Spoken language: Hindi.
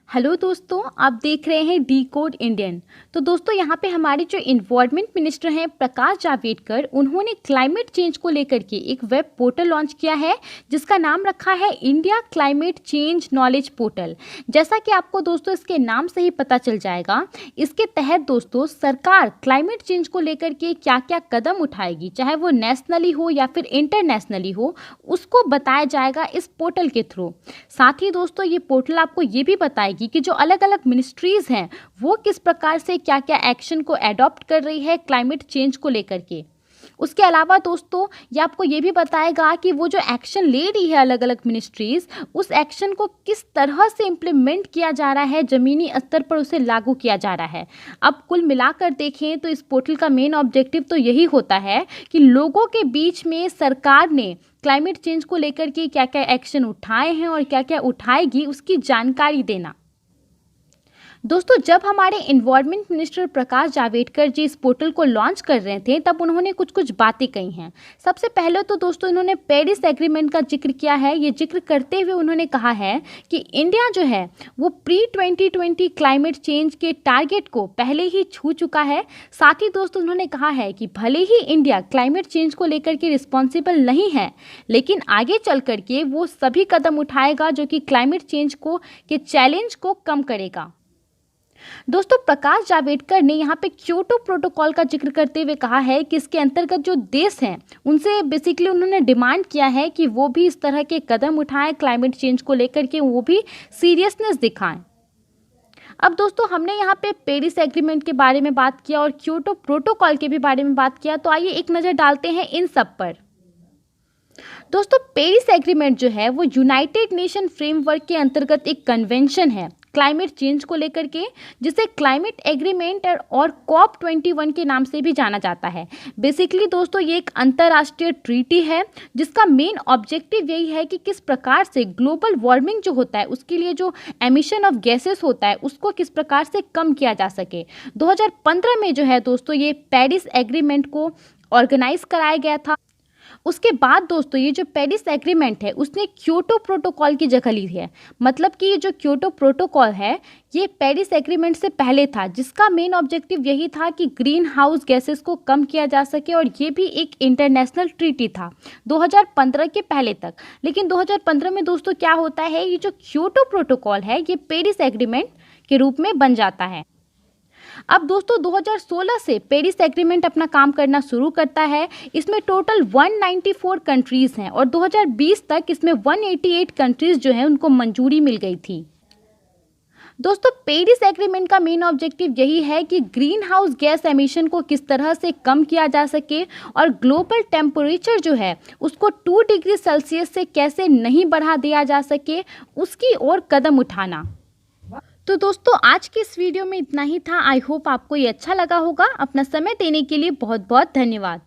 हेलो दोस्तों, आप देख रहे हैं डी कोड इंडियन। तो दोस्तों यहाँ पे हमारे जो इन्वायरमेंट मिनिस्टर हैं प्रकाश जावड़ेकर, उन्होंने क्लाइमेट चेंज को लेकर के एक वेब पोर्टल लॉन्च किया है जिसका नाम रखा है India climate change knowledge portal. जैसा कि आपको दोस्तों इसके नाम से ही पता चल जाएगा, इसके तहत दोस्तों सरकार क्लाइमेट चेंज को लेकर के क्या क्या कदम उठाएगी, चाहे वो नेशनली हो या फिर इंटरनेशनली हो, उसको बताया जाएगा इस पोर्टल के थ्रू। साथ ही दोस्तों ये पोर्टल आपको ये भी बताएगी कि जो अलग अलग मिनिस्ट्रीज़ हैं वो किस प्रकार से क्या क्या एक्शन को एडॉप्ट कर रही है क्लाइमेट चेंज को लेकर के। उसके अलावा दोस्तों ये आपको ये भी बताएगा कि वो जो एक्शन ले रही है अलग अलग मिनिस्ट्रीज़, उस एक्शन को किस तरह से इम्प्लीमेंट किया जा रहा है, ज़मीनी स्तर पर उसे लागू किया जा रहा है। अब कुल मिलाकर देखें तो इस पोर्टल का मेन ऑब्जेक्टिव तो यही होता है कि लोगों के बीच में सरकार ने क्लाइमेट चेंज को लेकर के क्या क्या एक्शन उठाए हैं और क्या क्या उठाएगी उसकी जानकारी देना। दोस्तों जब हमारे इन्वायरमेंट मिनिस्टर प्रकाश जावड़ेकर जी इस पोर्टल को लॉन्च कर रहे थे तब उन्होंने कुछ कुछ बातें कही हैं। सबसे पहले तो दोस्तों इन्होंने पेरिस एग्रीमेंट का जिक्र किया है। ये जिक्र करते हुए उन्होंने कहा है कि इंडिया जो है वो प्री 2020 क्लाइमेट चेंज के टारगेट को पहले ही छू चुका है। साथ ही दोस्तों उन्होंने कहा है कि भले ही इंडिया क्लाइमेट चेंज को लेकर के रिस्पॉन्सिबल नहीं है, लेकिन आगे चल करके वो सभी कदम उठाएगा जो कि क्लाइमेट चेंज को के चैलेंज को कम करेगा। दोस्तों प्रकाश जावड़ेकर ने यहाँ पे क्योटो प्रोटोकॉल का जिक्र करते हुए कहा है कि इसके अंतर्गत जो देश हैं उनसे बेसिकली उन्होंने डिमांड किया है कि वो भी इस तरह के कदम उठाएं, क्लाइमेट चेंज को लेकर के वो भी सीरियसनेस दिखाएं। अब दोस्तों हमने यहाँ पे पेरिस एग्रीमेंट के बारे में बात किया और क्योटो प्रोटोकॉल के भी बारे में बात किया, तो आइए एक नज़र डालते हैं इन सब पर। दोस्तों पेरिस एग्रीमेंट जो है वो यूनाइटेड नेशन फ्रेमवर्क के अंतर्गत एक कन्वेंशन है क्लाइमेट चेंज को लेकर के, जिसे क्लाइमेट एग्रीमेंट और COP21 के नाम से भी जाना जाता है। बेसिकली दोस्तों ये एक अंतर्राष्ट्रीय ट्रीटी है जिसका मेन ऑब्जेक्टिव यही है कि किस प्रकार से ग्लोबल वार्मिंग जो होता है उसके लिए जो एमिशन ऑफ गैसेस होता है उसको किस प्रकार से कम किया जा सके। 2015 में जो है दोस्तों ये पेरिस एग्रीमेंट को ऑर्गेनाइज कराया गया था। उसके बाद दोस्तों ये जो पेरिस एग्रीमेंट है उसने क्योटो प्रोटोकॉल की जगह ली है। मतलब कि ये जो क्योटो प्रोटोकॉल है ये पेरिस एग्रीमेंट से पहले था, जिसका मेन ऑब्जेक्टिव यही था कि ग्रीन हाउस गैसेस को कम किया जा सके, और ये भी एक इंटरनेशनल ट्रीटी था 2015 के पहले तक। लेकिन 2015 में दोस्तों क्या होता है, ये जो क्योटो प्रोटोकॉल है ये पेरिस एग्रीमेंट के रूप में बन जाता है। अब दोस्तों 2016 से पेरिस एग्रीमेंट अपना काम करना शुरू करता है। इसमें टोटल 194 कंट्रीज़ हैं और 2020 तक इसमें 188 कंट्रीज़ जो हैं उनको मंजूरी मिल गई थी। दोस्तों पेरिस एग्रीमेंट का मेन ऑब्जेक्टिव यही है कि ग्रीन हाउस गैस एमिशन को किस तरह से कम किया जा सके और ग्लोबल टेम्परेचर जो है उसको 2 डिग्री सेल्सियस से कैसे नहीं बढ़ा दिया जा सके, उसकी ओर कदम उठाना। तो दोस्तों आज के इस वीडियो में इतना ही था। आई होप आपको ये अच्छा लगा होगा। अपना समय देने के लिए बहुत बहुत धन्यवाद।